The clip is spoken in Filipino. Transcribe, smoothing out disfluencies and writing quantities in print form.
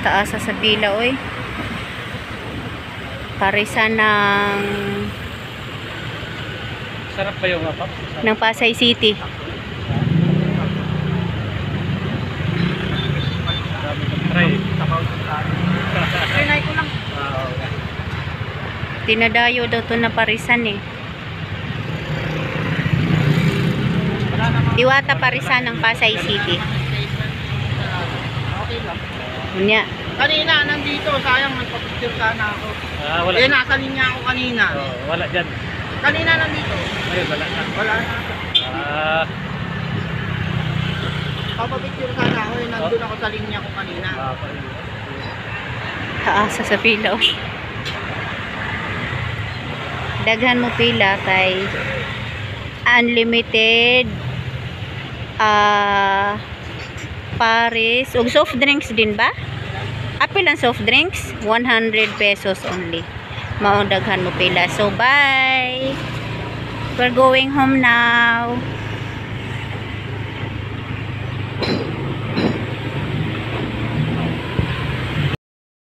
Taasa sa pila, oy. Parisan ng Sarap ba yung apap? ng Pasay City. Try. Trinay ko lang. Tinadayo daw to na parisan eh. Diwata parisan ng Pasay City. Okay lang. Unya. Kanina, nandito. Sayang, nagpapicture sana ako. Wala. Eh, nasa linya ako kanina. Wala dyan. Kanina nandito. Ayun, wala na. Wala na. Papapicture sana ako. Eh, nandun ako sa linya ko kanina. Taasa sa pila, oy. Daghan mo pila kay unlimited Paris ug soft drinks din ba? Apil ang soft drinks 100 pesos only. Mao daghan mo pila. So bye. We're going home now.